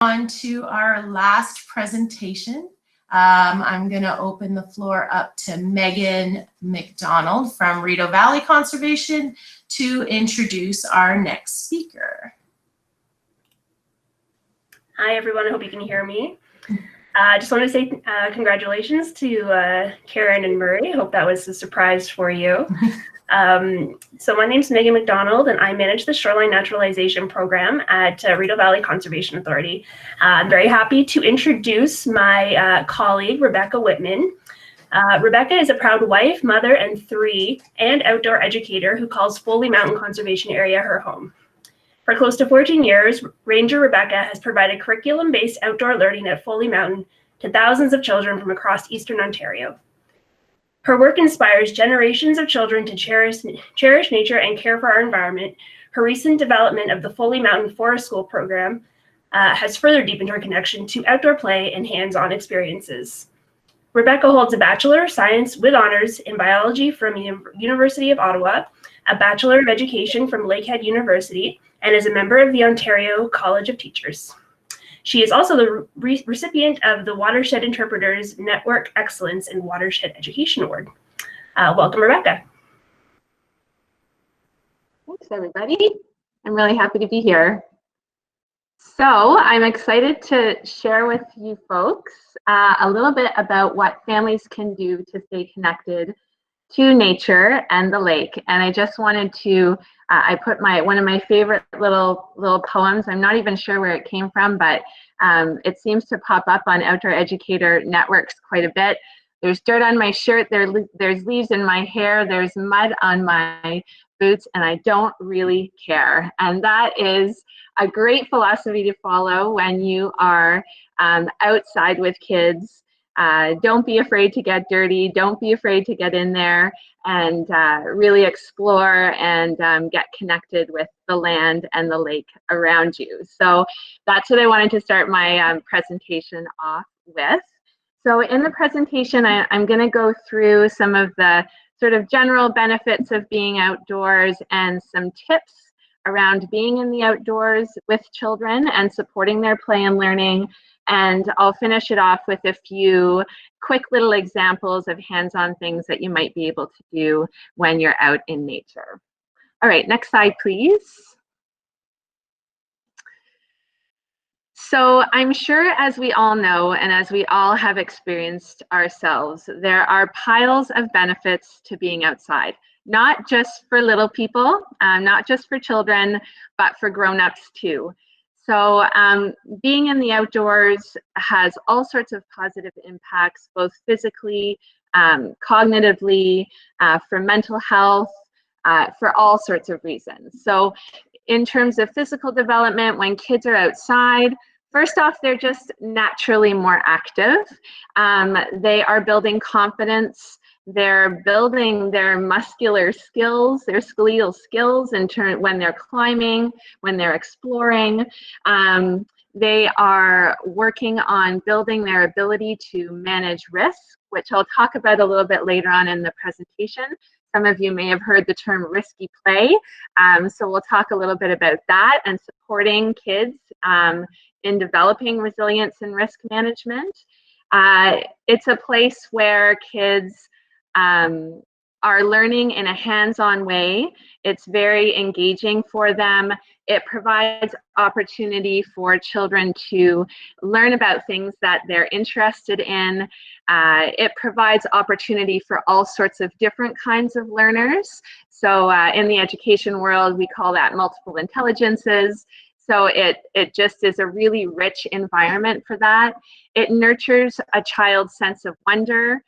On to our last presentation. I'm going to open the floor up to Megan McDonald from Rideau Valley Conservation to introduce our next speaker. Hi, everyone. I hope you can hear me. I just want to say congratulations to Karen and Murray. I hope that was a surprise for you. So my name is Megan McDonald, and I manage the Shoreline Naturalization Program at Rideau Valley Conservation Authority. I'm very happy to introduce my colleague, Rebecca Whitman. Rebecca is a proud wife, mother, and outdoor educator who calls Foley Mountain Conservation Area her home. For close to 14 years, Ranger Rebecca has provided curriculum-based outdoor learning at Foley Mountain to thousands of children from across Eastern Ontario. Her work inspires generations of children to cherish nature and care for our environment. Her recent development of the Foley Mountain Forest School program has further deepened her connection to outdoor play and hands-on experiences. Rebecca holds a Bachelor of Science with honors in biology from University of Ottawa, a Bachelor of Education from Lakehead University, and is a member of the Ontario College of Teachers. She is also the recipient of the Watershed Interpreters Network Excellence in Watershed Education Award. Welcome, Rebecca. Thanks, everybody. I'm really happy to be here. So I'm excited to share with you folks a little bit about what families can do to stay connected to nature and the lake. And I just wanted to, I put one of my favorite little poems. I'm not even sure where it came from, but it seems to pop up on outdoor educator networks quite a bit. There's dirt on my shirt, there's leaves in my hair, there's mud on my boots, and I don't really care. And that is a great philosophy to follow when you are outside with kids. Don't be afraid to get dirty. Don't be afraid to get in there and really explore and get connected with the land and the lake around you. So that's what I wanted to start my presentation off with. So in the presentation, I'm going to go through some of the sort of general benefits of being outdoors and some tips around being in the outdoors with children and supporting their play and learning. And I'll finish it off with a few quick little examples of hands-on things that you might be able to do when you're out in nature. All right, next slide, please. So I'm sure, as we all know, and as we all have experienced ourselves, there are piles of benefits to being outside, not just for little people, not just for children, but for grown-ups too. So being in the outdoors has all sorts of positive impacts, both physically, cognitively, for mental health, for all sorts of reasons. So in terms of physical development, when kids are outside, first off, they're just naturally more active. They are building confidence. They're building their muscular skills, their skeletal skills when they're climbing, when they're exploring. They are working on building their ability to manage risk, which I'll talk about a little bit later on in the presentation. Some of you may have heard the term risky play. So we'll talk a little bit about that and supporting kids in developing resilience and risk management. It's a place where kids are learning in a hands-on way. It's very engaging for them. It provides opportunity for children to learn about things that they're interested in. It provides opportunity for all sorts of different kinds of learners. So in the education world, we call that multiple intelligences. So it just is a really rich environment for that. It nurtures a child's sense of wonder,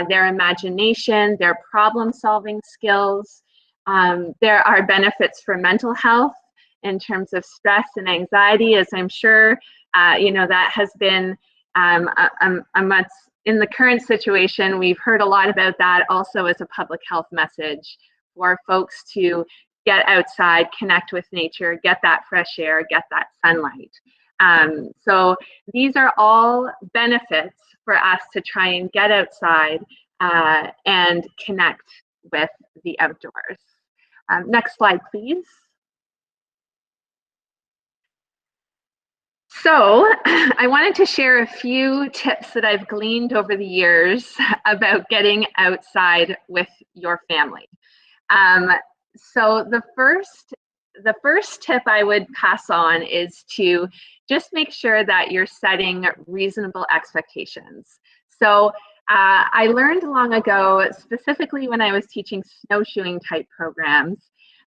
their imagination, their problem-solving skills. There are benefits for mental health in terms of stress and anxiety, as I'm sure you know, that has been in the current situation. We've heard a lot about that also as a public health message for folks to get outside, connect with nature, get that fresh air, get that sunlight. So these are all benefits for us to try and get outside and connect with the outdoors. Next slide, please. So I wanted to share a few tips that I've gleaned over the years about getting outside with your family. So the first tip I would pass on is to just make sure that you're setting reasonable expectations. So I learned long ago, specifically when I was teaching snowshoeing type programs,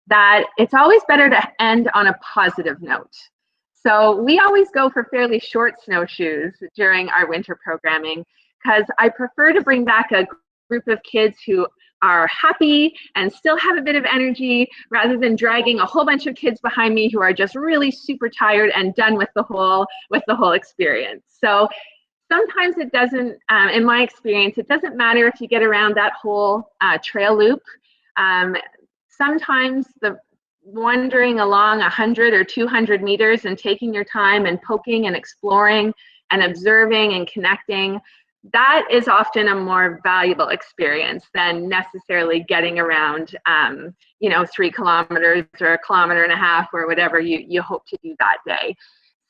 that it's always better to end on a positive note. So we always go for fairly short snowshoes during our winter programming because I prefer to bring back a group of kids who are happy and still have a bit of energy rather than dragging a whole bunch of kids behind me who are just really super tired and done with the whole experience. So sometimes it doesn't, in my experience, it doesn't matter if you get around that whole trail loop. Sometimes the wandering along 100 or 200 meters and taking your time and poking and exploring and observing and connecting, that is often a more valuable experience than necessarily getting around, 3 kilometers or 1.5 kilometers or whatever you hope to do that day.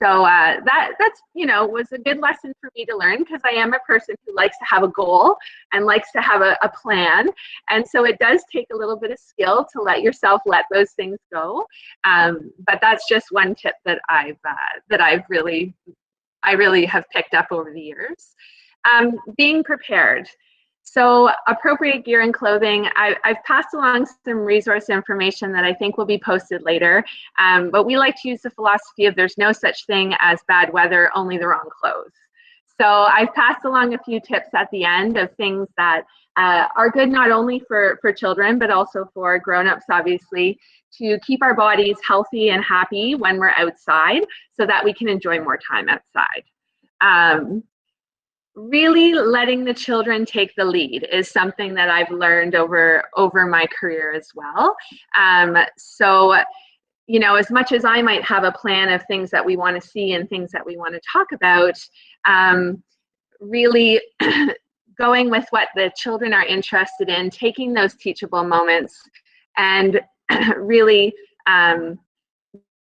So that's was a good lesson for me to learn, because I am a person who likes to have a goal and likes to have a plan, and so it does take a little bit of skill to let yourself let those things go. But that's just one tip that I really have picked up over the years. Being prepared. So appropriate gear and clothing, I've passed along some resource information that I think will be posted later, but we like to use the philosophy of there's no such thing as bad weather, only the wrong clothes. So I've passed along a few tips at the end of things that are good not only for children, but also for grown-ups, obviously, to keep our bodies healthy and happy when we're outside so that we can enjoy more time outside. Really letting the children take the lead is something that I've learned over my career as well. So, as much as I might have a plan of things that we want to see and things that we want to talk about, really going with what the children are interested in, taking those teachable moments, and really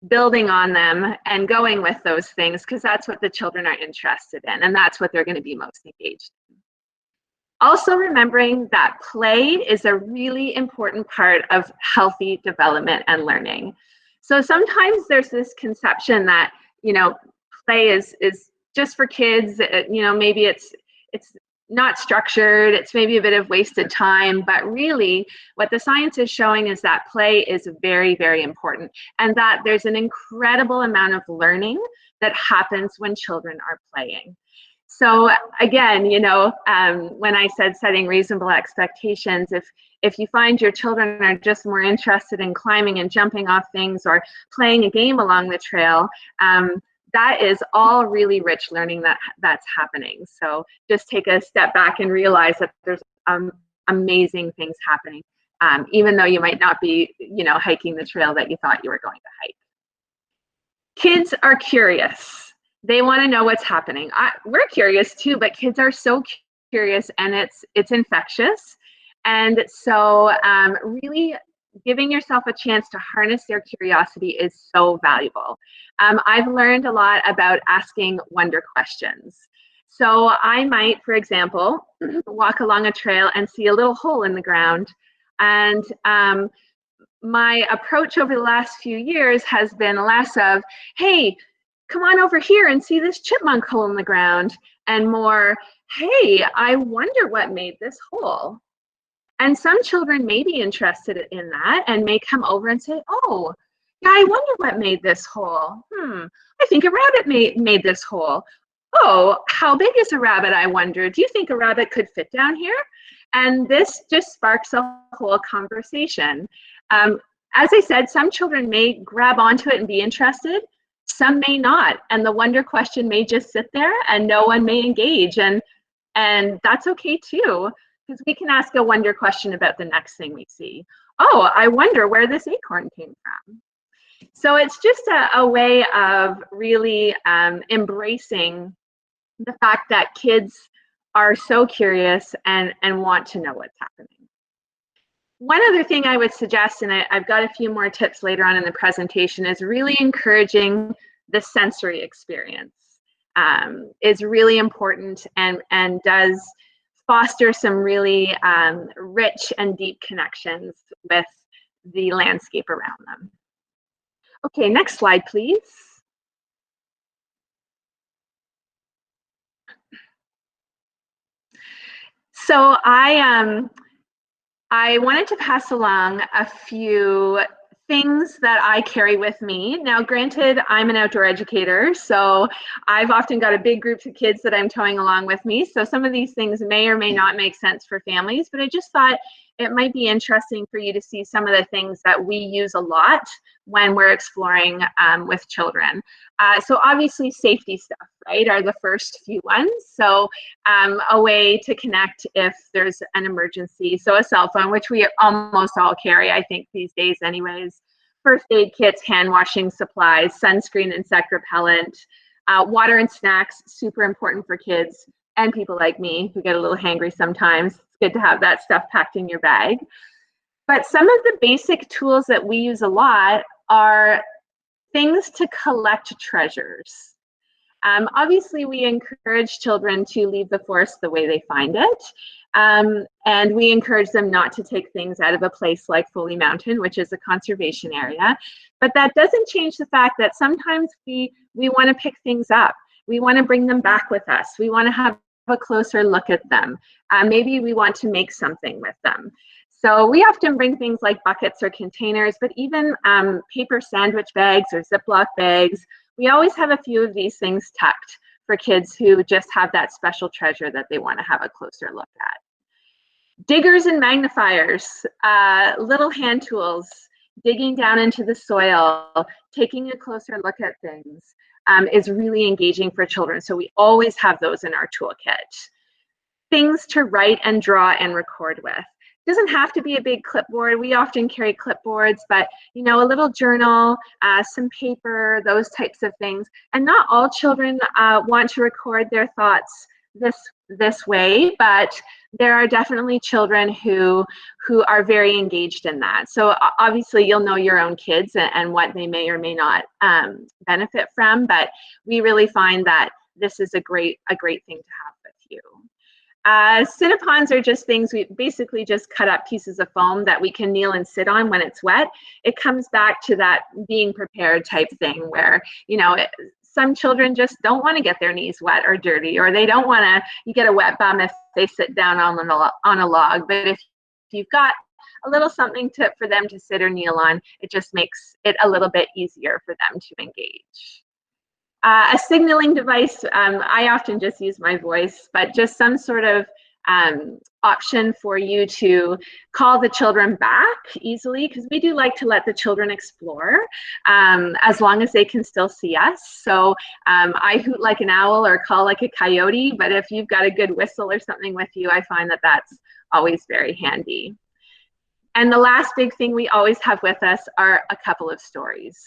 building on them and going with those things, because that's what the children are interested in and that's what they're going to be most engaged in. Also remembering that play is a really important part of healthy development and learning. So sometimes there's this conception that, play is just for kids, maybe it's not structured, it's maybe a bit of wasted time, but really what the science is showing is that play is very, very important, and that there's an incredible amount of learning that happens when children are playing. So again, when I said setting reasonable expectations, if you find your children are just more interested in climbing and jumping off things or playing a game along the trail, that is all really rich learning that's happening. So just take a step back and realize that there's amazing things happening, even though you might not be, hiking the trail that you thought you were going to hike. Kids are curious. They want to know what's happening. We're curious too, but kids are so curious, and it's infectious. And so really giving yourself a chance to harness their curiosity is so valuable. I've learned a lot about asking wonder questions. So I might, for example, walk along a trail and see a little hole in the ground. And my approach over the last few years has been less of, hey, come on over here and see this chipmunk hole in the ground, and more, hey, I wonder what made this hole. And some children may be interested in that and may come over and say, oh, yeah, I wonder what made this hole. I think a rabbit made this hole. Oh, how big is a rabbit, I wonder? Do you think a rabbit could fit down here? And this just sparks a whole conversation. As I said, some children may grab onto it and be interested. Some may not. And the wonder question may just sit there and no one may engage. And that's okay too, because we can ask a wonder question about the next thing we see. Oh, I wonder where this acorn came from. So it's just a way of really embracing the fact that kids are so curious and want to know what's happening. One other thing I would suggest, and I've got a few more tips later on in the presentation, is really encouraging the sensory experience is really important and does foster some really rich and deep connections with the landscape around them. Okay, next slide, please. So I wanted to pass along a few things that I carry with me. Now, granted, I'm an outdoor educator, so I've often got a big group of kids that I'm towing along with me. So some of these things may or may not make sense for families, but I just thought it might be interesting for you to see some of the things that we use a lot when we're exploring with children. So obviously safety stuff, right, are the first few ones. So a way to connect if there's an emergency. So a cell phone, which we almost all carry, I think, these days anyways. First aid kits, hand washing supplies, sunscreen, insect repellent, water and snacks, super important for kids and people like me who get a little hangry sometimes. It's good to have that stuff packed in your bag. But some of the basic tools that we use a lot are things to collect treasures. Obviously, we encourage children to leave the forest the way they find it. And we encourage them not to take things out of a place like Foley Mountain, which is a conservation area. But that doesn't change the fact that sometimes we want to pick things up. We want to bring them back with us. We want to have a closer look at them. Maybe we want to make something with them. So we often bring things like buckets or containers, but even paper sandwich bags or Ziploc bags. We always have a few of these things tucked for kids who just have that special treasure that they want to have a closer look at. Diggers and magnifiers, little hand tools, digging down into the soil, taking a closer look at things is really engaging for children. So we always have those in our toolkit. Things to write and draw and record with. Doesn't have to be a big clipboard. We often carry clipboards, but you know, a little journal, some paper, those types of things. And not all children want to record their thoughts this way, but there are definitely children who are very engaged in that. So obviously you'll know your own kids and what they may or may not benefit from, but we really find that this is a great thing to have with you. Cinnapons are just things, we basically just cut up pieces of foam that we can kneel and sit on when it's wet. It comes back to that being prepared type thing where, you know, some children just don't want to get their knees wet or dirty, or they don't want to, you get a wet bum if they sit down on a log. But if you've got a little something for them to sit or kneel on, it just makes it a little bit easier for them to engage. A signaling device, I often just use my voice, but just some sort of option for you to call the children back easily, because we do like to let the children explore as long as they can still see us. So I hoot like an owl or call like a coyote, but if you've got a good whistle or something with you, I find that that's always very handy. And the last big thing we always have with us are a couple of stories,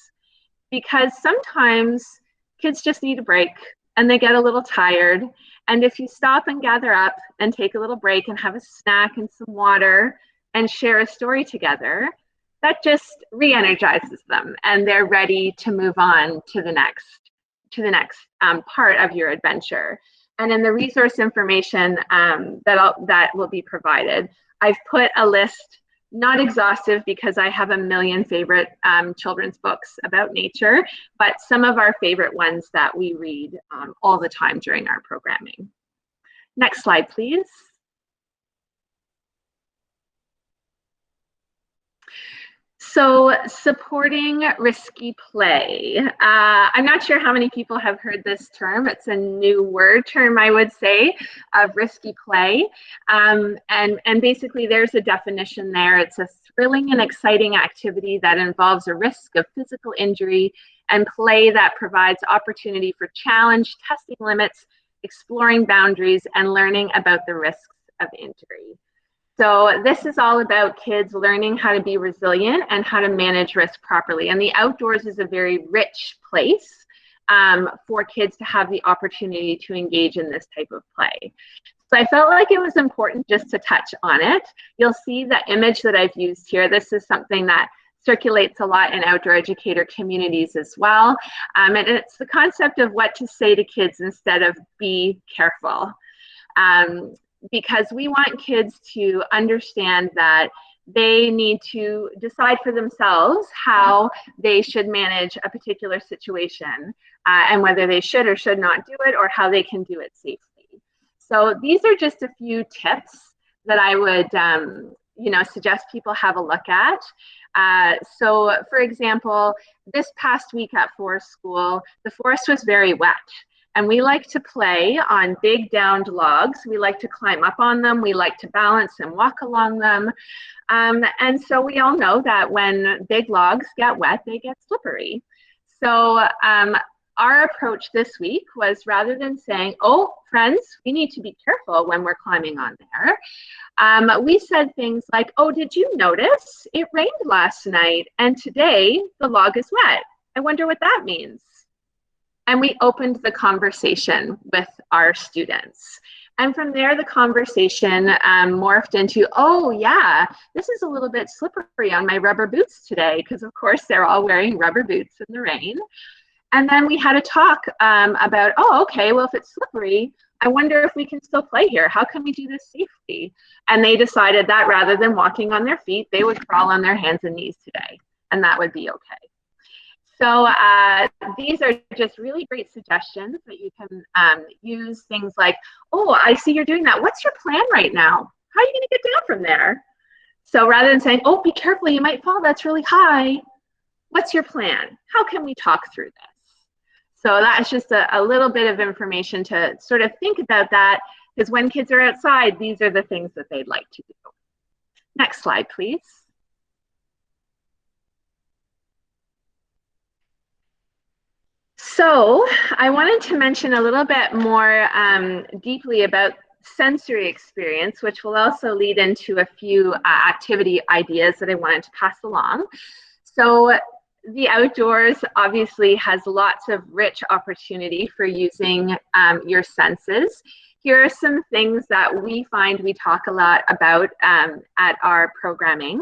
because sometimes kids just need a break and they get a little tired. And if you stop and gather up and take a little break and have a snack and some water and share a story together, that just re-energizes them and they're ready to move on to the next part of your adventure. And in the resource information that will be provided, I've put a list, not exhaustive because I have a million favorite children's books about nature, but some of our favorite ones that we read all the time during our programming. Next slide, please. So supporting risky play. I'm not sure how many people have heard this term. It's a new word term, I would say, of risky play. And basically there's a definition there. It's a thrilling and exciting activity that involves a risk of physical injury and play that provides opportunity for challenge, testing limits, exploring boundaries, and learning about the risks of injury. So this is all about kids learning how to be resilient and how to manage risk properly. And the outdoors is a very rich place for kids to have the opportunity to engage in this type of play. So I felt like it was important just to touch on it. You'll see the image that I've used here. This is something that circulates a lot in outdoor educator communities as well. And it's the concept of what to say to kids instead of be careful. Because we want kids to understand that they need to decide for themselves how they should manage a particular situation, and whether they should or should not do it, or how they can do it safely. So these are just a few tips that I would suggest people have a look at. So for example, this past week at Forest School, the forest was very wet. And we like to play on big downed logs. We like to climb up on them. We like to balance and walk along them. And so we all know that when big logs get wet, they get slippery. So our approach this week was, rather than saying, oh, friends, we need to be careful when we're climbing on there, we said things like, oh, did you notice it rained last night and today the log is wet? I wonder what that means. And we opened the conversation with our students. And from there, the conversation morphed into, oh yeah, this is a little bit slippery on my rubber boots today, because of course they're all wearing rubber boots in the rain. And then we had a talk about, oh, okay, well, if it's slippery, I wonder if we can still play here. How can we do this safely? And they decided that rather than walking on their feet, they would crawl on their hands and knees today, and that would be okay. So these are just really great suggestions that you can use. Things like, oh, I see you're doing that. What's your plan right now? How are you going to get down from there? So rather than saying, oh, be careful, you might fall, that's really high. What's your plan? How can we talk through this? So that's just a little bit of information to sort of think about that, because when kids are outside, these are the things that they'd like to do. Next slide, please. So I wanted to mention a little bit more deeply about sensory experience, which will also lead into a few activity ideas that I wanted to pass along. So the outdoors obviously has lots of rich opportunity for using your senses. Here are some things that we find we talk a lot about at our programming.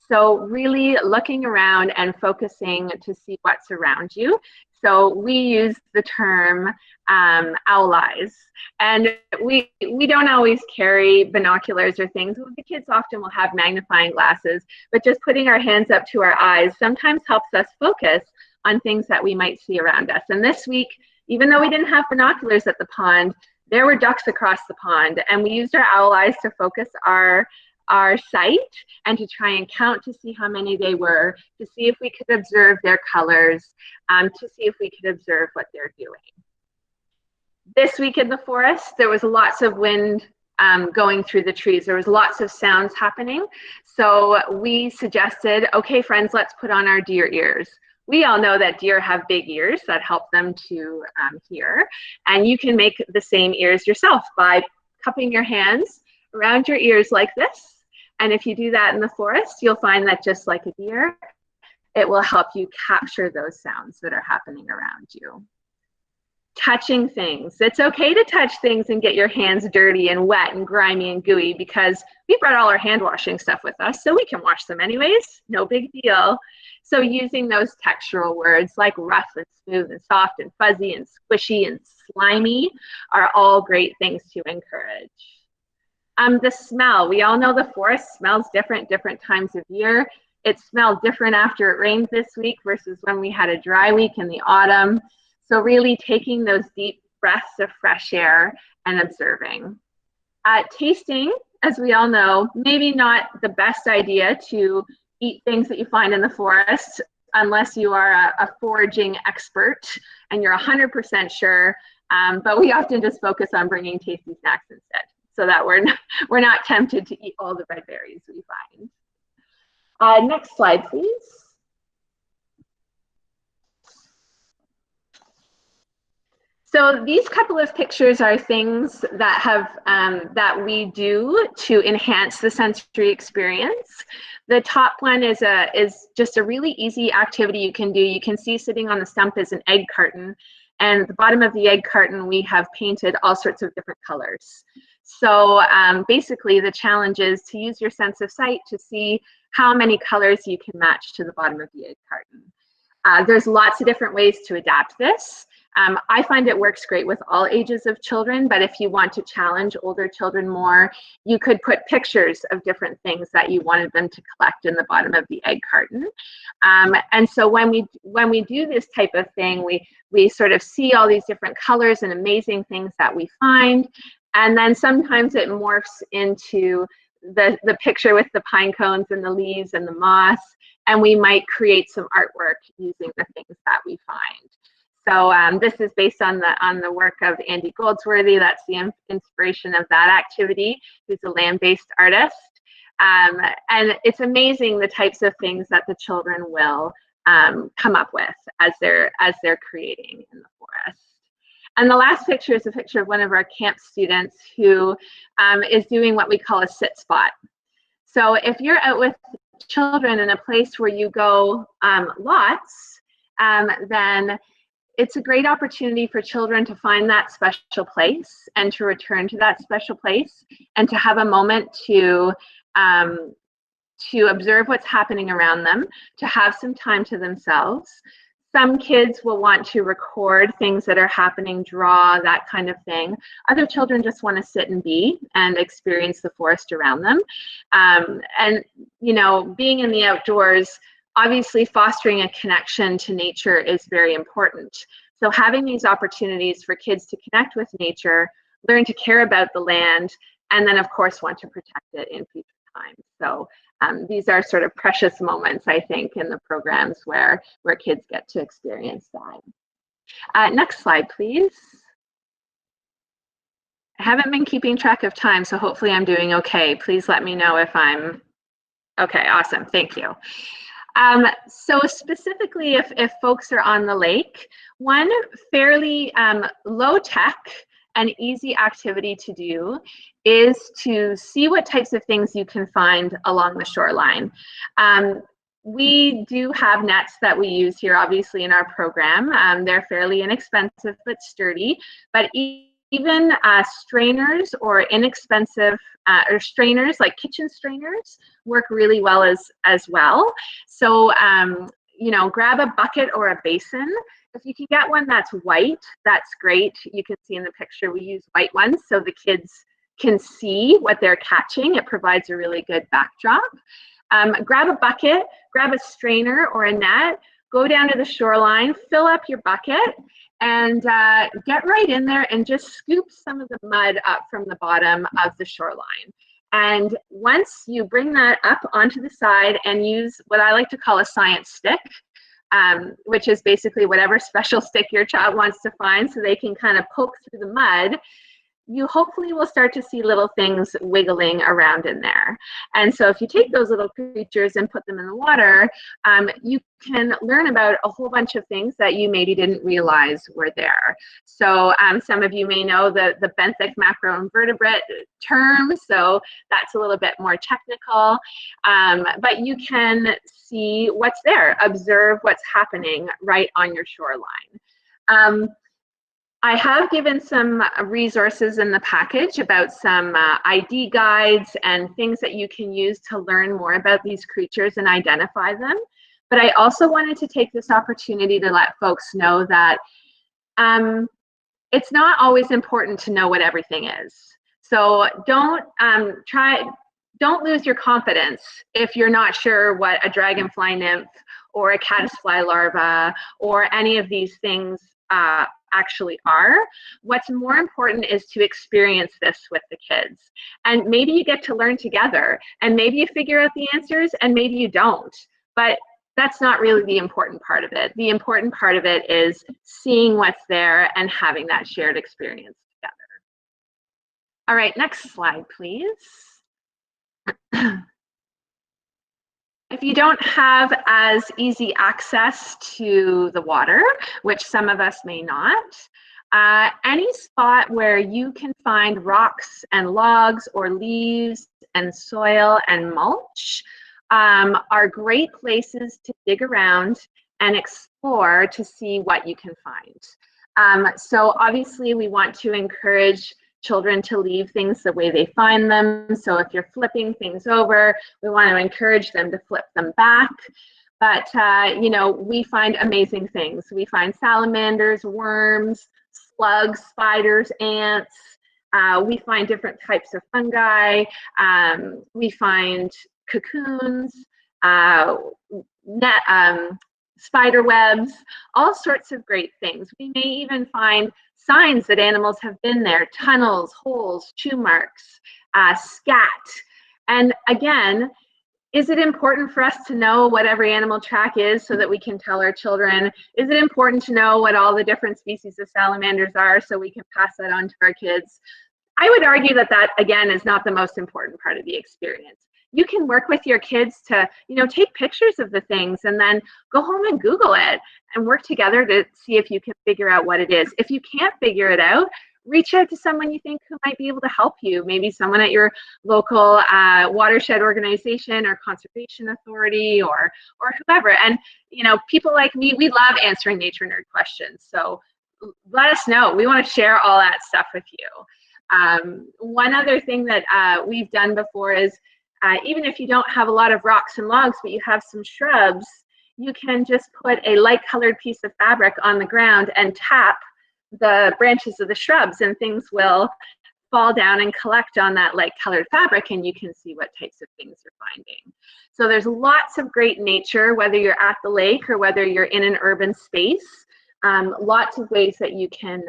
So really looking around and focusing to see what's around you. So we use the term owl eyes, and we don't always carry binoculars or things. The kids often will have magnifying glasses, but just putting our hands up to our eyes sometimes helps us focus on things that we might see around us. And this week, even though we didn't have binoculars at the pond, there were ducks across the pond, and we used our owl eyes to focus our sight and to try and count to see how many they were, to see if we could observe their colors, to see if we could observe what they're doing. This week in the forest, there was lots of wind going through the trees. There was lots of sounds happening. So we suggested, okay, friends, let's put on our deer ears. We all know that deer have big ears that help them to hear. And you can make the same ears yourself by cupping your hands around your ears like this. And if you do that in the forest, you'll find that just like a deer, it will help you capture those sounds that are happening around you. Touching things. It's okay to touch things and get your hands dirty and wet and grimy and gooey, because we brought all our hand washing stuff with us, so we can wash them anyways, no big deal. So using those textural words like rough and smooth and soft and fuzzy and squishy and slimy are all great things to encourage. The smell, we all know the forest smells different times of year. It smelled different after it rained this week versus when we had a dry week in the autumn. So really taking those deep breaths of fresh air and observing. Tasting, as we all know, maybe not the best idea to eat things that you find in the forest unless you are a foraging expert and you're 100% sure, but we often just focus on bringing tasty snacks instead, so that we're not tempted to eat all the red berries we find. Next slide, please. So these couple of pictures are things that that we do to enhance the sensory experience. The top one is just a really easy activity you can do. You can see sitting on the stump is an egg carton, and at the bottom of the egg carton we have painted all sorts of different colors. So basically the challenge is to use your sense of sight to see how many colors you can match to the bottom of the egg carton. There's lots of different ways to adapt this. I find it works great with all ages of children, but if you want to challenge older children more, you could put pictures of different things that you wanted them to collect in the bottom of the egg carton. And so when we do this type of thing, we sort of see all these different colors and amazing things that we find, and then sometimes it morphs into the picture with the pine cones and the leaves and the moss, and we might create some artwork using the things that we find. So this is based on the work of Andy Goldsworthy. That's the inspiration of that activity, who's a land-based artist. And it's amazing the types of things that the children will come up with as they're creating in the forest. And the last picture is a picture of one of our camp students who is doing what we call a sit spot. So if you're out with children in a place where you go lots, then it's a great opportunity for children to find that special place and to return to that special place and to have a moment to observe what's happening around them, to have some time to themselves. Some kids will want to record things that are happening, draw, that kind of thing. Other children just want to sit and be and experience the forest around them. And, you know, being in the outdoors, obviously fostering a connection to nature is very important. So having these opportunities for kids to connect with nature, learn to care about the land, and then of course want to protect it in future times. So these are sort of precious moments, I think, in the programs where kids get to experience that. Next slide, please. I haven't been keeping track of time, so hopefully I'm doing okay. Please let me know if I'm okay. Awesome, thank you. So specifically, if folks are on the lake, one fairly low-tech and easy activity to do is to see what types of things you can find along the shoreline. We do have nets that we use here, obviously, in our program. They're fairly inexpensive but sturdy, but even strainers or inexpensive or strainers like kitchen strainers work really well as well. So you know, grab a bucket or a basin. If you can get one that's white, that's great. You can see in the picture we use white ones so the kids can see what they're catching. It provides a really good backdrop. Grab a bucket, grab a strainer or a net, go down to the shoreline, fill up your bucket, and get right in there and just scoop some of the mud up from the bottom of the shoreline. And once you bring that up onto the side and use what I like to call a science stick, which is basically whatever special stick your child wants to find so they can kind of poke through the mud, you hopefully will start to see little things wiggling around in there. And so if you take those little creatures and put them in the water, you can learn about a whole bunch of things that you maybe didn't realize were there. So some of you may know the benthic macroinvertebrate term, so that's a little bit more technical, but you can see what's there, observe what's happening right on your shoreline. I have given some resources in the package about some ID guides and things that you can use to learn more about these creatures and identify them. But I also wanted to take this opportunity to let folks know that it's not always important to know what everything is. So don't lose your confidence if you're not sure what a dragonfly nymph or a caddisfly larva or any of these things actually are. What's more important is to experience this with the kids. And maybe you get to learn together, and maybe you figure out the answers, and maybe you don't. But that's not really the important part of it. The important part of it is seeing what's there and having that shared experience together. All right, next slide, please. If you don't have as easy access to the water, which some of us may not, any spot where you can find rocks and logs or leaves and soil and mulch are great places to dig around and explore to see what you can find. So obviously we want to encourage children to leave things the way they find them. So if you're flipping things over, we want to encourage them to flip them back. But, you know, we find amazing things. We find salamanders, worms, slugs, spiders, ants. We find different types of fungi. We find cocoons, spider webs, all sorts of great things. We may even find signs that animals have been there, tunnels, holes, chew marks, scat. And again, is it important for us to know what every animal track is so that we can tell our children? Is it important to know what all the different species of salamanders are so we can pass that on to our kids? I would argue that that, again, is not the most important part of the experience. You can work with your kids to, you know, take pictures of the things and then go home and Google it and work together to see if you can figure out what it is. If you can't figure it out, reach out to someone you think who might be able to help you. Maybe someone at your local watershed organization or conservation authority or whoever. And, you know, people like me, we love answering nature nerd questions. So let us know. We want to share all that stuff with you. One other thing that we've done before is even if you don't have a lot of rocks and logs, but you have some shrubs, you can just put a light colored piece of fabric on the ground and tap the branches of the shrubs, and things will fall down and collect on that light colored fabric, and you can see what types of things you're finding. So there's lots of great nature, whether you're at the lake or whether you're in an urban space. Lots of ways that you can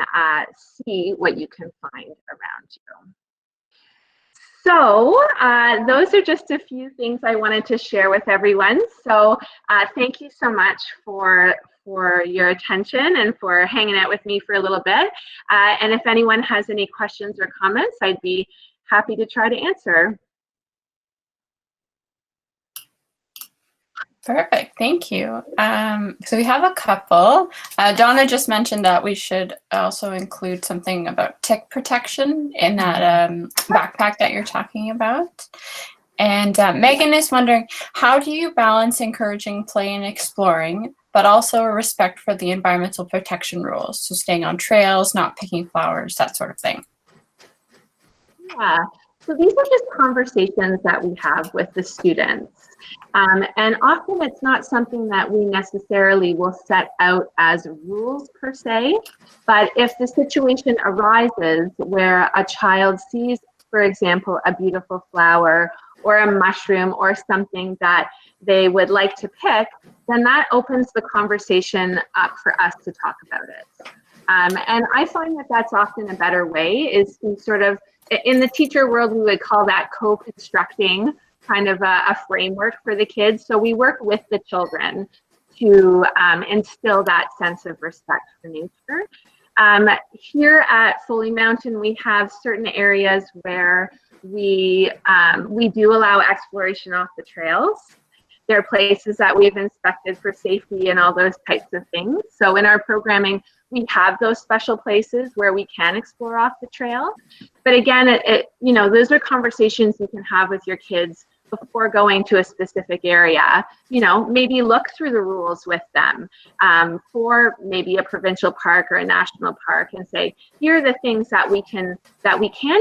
see what you can find around you. So those are just a few things I wanted to share with everyone. So thank you so much for your attention and for hanging out with me for a little bit. And if anyone has any questions or comments, I'd be happy to try to answer. Perfect, thank you. So we have a couple. Donna just mentioned that we should also include something about tick protection in that backpack that you're talking about. And Megan is wondering, how do you balance encouraging play and exploring, but also a respect for the environmental protection rules? So staying on trails, not picking flowers, that sort of thing. Yeah, so these are just conversations that we have with the students. And often it's not something that we necessarily will set out as rules per se, but if the situation arises where a child sees, for example, a beautiful flower or a mushroom or something that they would like to pick, then that opens the conversation up for us to talk about it. And I find that that's often a better way, is to sort of, in the teacher world, we would call that co-constructing kind of a framework for the kids. So we work with the children to instill that sense of respect for nature. Here at Foley Mountain, we have certain areas where we do allow exploration off the trails. There are places that we've inspected for safety and all those types of things. So in our programming, we have those special places where we can explore off the trail. But again, you know, those are conversations you can have with your kids before going to a specific area. You know, maybe look through the rules with them for maybe a provincial park or a national park, and say, here are the things that we can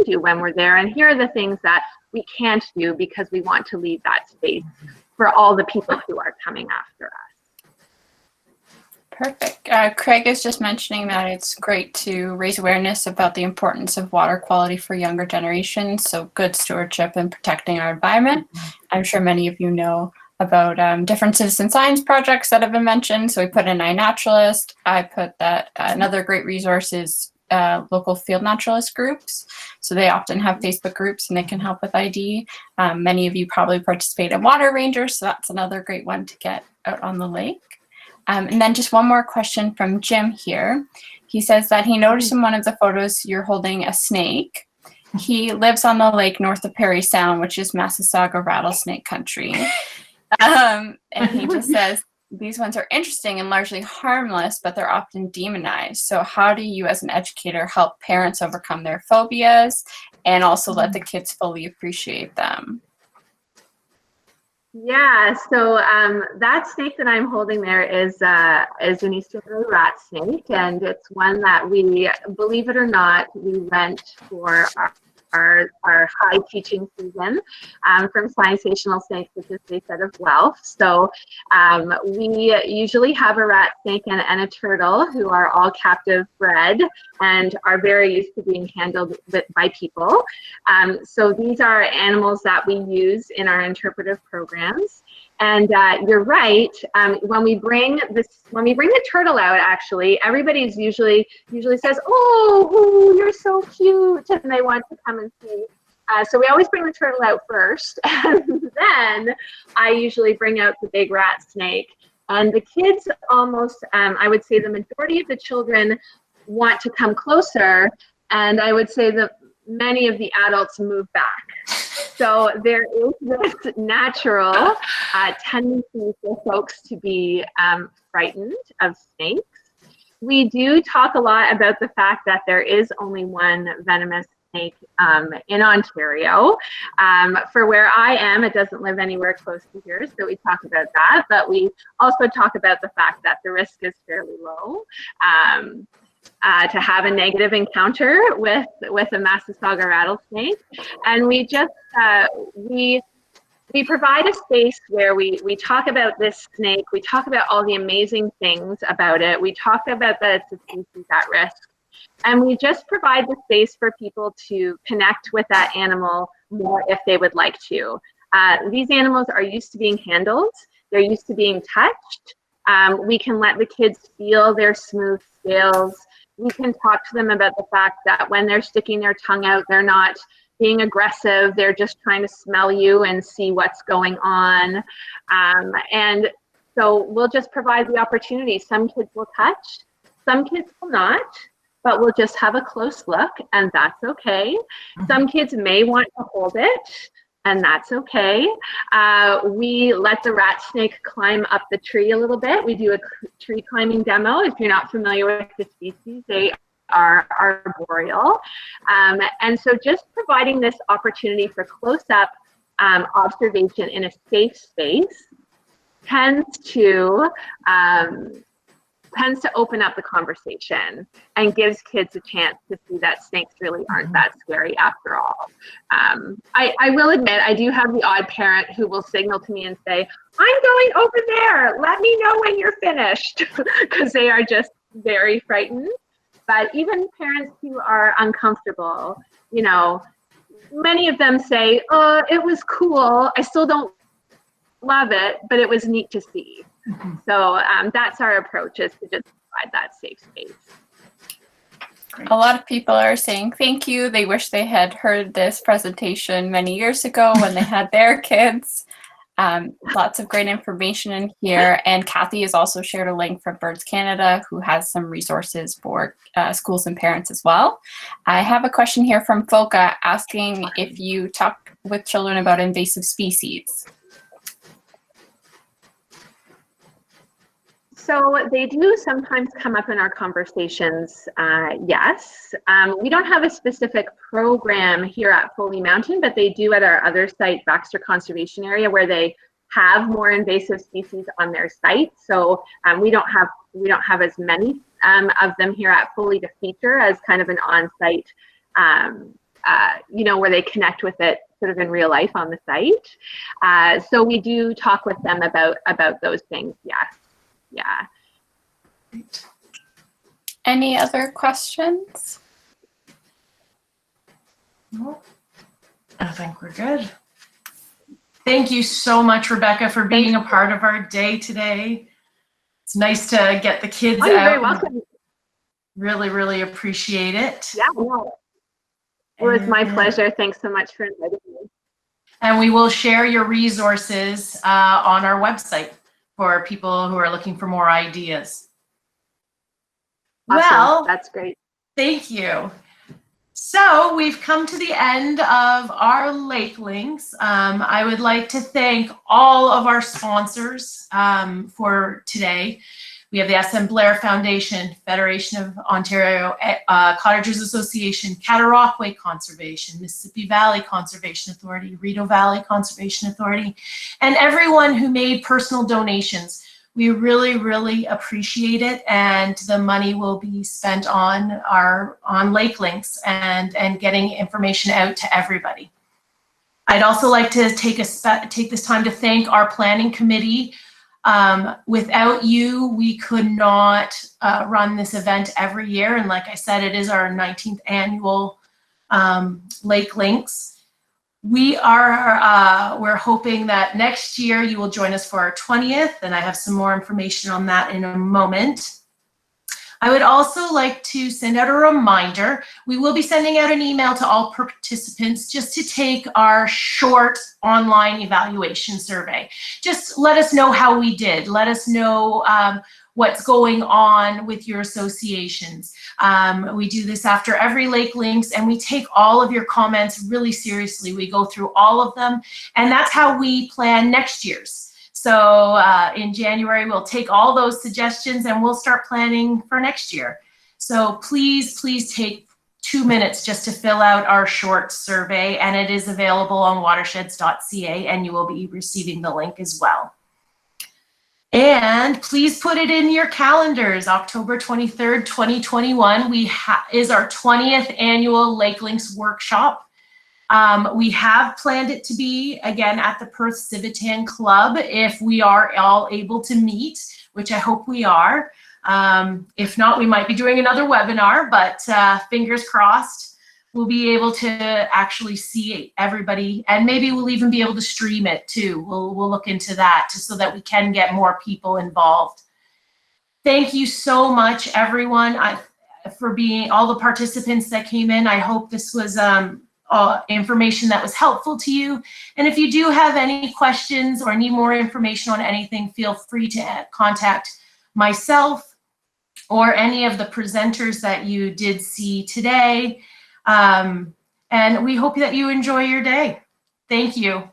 do when we're there, and here are the things that we can't do because we want to leave that space for all the people who are coming after us. Perfect. Craig is just mentioning that it's great to raise awareness about the importance of water quality for younger generations, so good stewardship and protecting our environment. I'm sure many of you know about different citizen science projects that have been mentioned, so we put in iNaturalist. I put that another great resource is local field naturalist groups. So they often have Facebook groups and they can help with ID. Many of you probably participate in water rangers, so that's another great one to get out on the lake. And then just one more question from Jim here. He says that he noticed in one of the photos you're holding a snake. He lives on the lake north of Parry Sound, which is Massasauga rattlesnake country. And he just says, these ones are interesting and largely harmless, but they're often demonized. So how do you as an educator help parents overcome their phobias and also let the kids fully appreciate them? Yeah, so that snake that I'm holding there is an eastern rat snake, and it's one that we, believe it or not, we rent for our high teaching season from scientific snakes, which is a set of wealth. So we usually have a rat snake and a turtle who are all captive bred and are very used to being handled by people. So these are animals that we use in our interpretive programs. And you're right. When we bring the turtle out, actually, everybody's usually says, "Oh, you're so cute," and they want to come and see. So we always bring the turtle out first, and then I usually bring out the big rat snake. And the kids almost, I would say, the majority of the children want to come closer, and I would say that many of the adults move back. So there is this natural tendency for folks to be frightened of snakes. We do talk a lot about the fact that there is only one venomous snake in Ontario. For where I am, it doesn't live anywhere close to here, so we talk about that. But we also talk about the fact that the risk is fairly low. To have a negative encounter with a Massasauga rattlesnake, and we just we provide a space where we talk about this snake, we talk about all the amazing things about it, we talk about that it's a species at risk, and we just provide the space for people to connect with that animal more if they would like to. These animals are used to being handled, they're used to being touched. We can let the kids feel their smooth scales. We can talk to them about the fact that when they're sticking their tongue out, they're not being aggressive. They're just trying to smell you and see what's going on. And so we'll just provide the opportunity. Some kids will touch, some kids will not, but we'll just have a close look, and that's okay. Some kids may want to hold it, and that's okay. We let the rat snake climb up the tree a little bit. We do a tree climbing demo. If you're not familiar with the species, they are arboreal. And so just providing this opportunity for close-up observation in a safe space tends to open up the conversation and gives kids a chance to see that snakes really aren't that scary after all. I will admit, I do have the odd parent who will signal to me and say, "I'm going over there, let me know when you're finished," because they are just very frightened. But even parents who are uncomfortable, you know, many of them say, "Oh, it was cool, I still don't love it, but it was neat to see." So that's our approach, is to just provide that safe space. A lot of people are saying thank you. They wish they had heard this presentation many years ago when they had their kids. Lots of great information in here. And Kathy has also shared a link from Birds Canada, who has some resources for schools and parents as well. I have a question here from Folka asking if you talk with children about invasive species. So they do sometimes come up in our conversations, yes. We don't have a specific program here at Foley Mountain, but they do at our other site, Baxter Conservation Area, where they have more invasive species on their site. So we don't have as many of them here at Foley to feature as kind of an on-site, you know, where they connect with it sort of in real life on the site. So we do talk with them about those things, yes. Yeah. Any other questions? No, I think we're good. Thank you so much, Rebecca, for being a part of our day today. It's nice to get the kids out. You're very welcome. Really, really appreciate it. Yeah, no. It was my pleasure. Thanks so much for inviting me. And we will share your resources on our website for people who are looking for more ideas. Awesome. Well, that's great. Thank you. So we've come to the end of our lake links. I would like to thank all of our sponsors for today. We have the SM Blair Foundation, Federation of Ontario Cottagers Association, Cataraqui Conservation, Mississippi Valley Conservation Authority, Rideau Valley Conservation Authority, and everyone who made personal donations. We really, really appreciate it, and the money will be spent on lake links and getting information out to everybody. I'd also like to take this time to thank our planning committee. Without you, we could not run this event every year. And like I said, it is our 19th annual Lake Links. We're hoping that next year you will join us for our 20th, and I have some more information on that in a moment. I would also like to send out a reminder. We will be sending out an email to all participants just to take our short online evaluation survey. Just let us know how we did. Let us know what's going on with your associations. We do this after every Lake Links, and we take all of your comments really seriously. We go through all of them, and that's how we plan next year's. So in January, we'll take all those suggestions and we'll start planning for next year. So please, please take 2 minutes just to fill out our short survey, and it is available on watersheds.ca, and you will be receiving the link as well. And please put it in your calendars. October 23rd, 2021 is our 20th annual Lake Links workshop. We have planned it to be, again, at the Perth Civitan Club if we are all able to meet, which I hope we are. If not, we might be doing another webinar, but fingers crossed, we'll be able to actually see everybody, and maybe we'll even be able to stream it too. We'll look into that just so that we can get more people involved. Thank you so much, everyone, for being all the participants that came in. I hope this was information that was helpful to you. And if you do have any questions or need more information on anything, feel free to contact myself or any of the presenters that you did see today. And we hope that you enjoy your day. Thank you.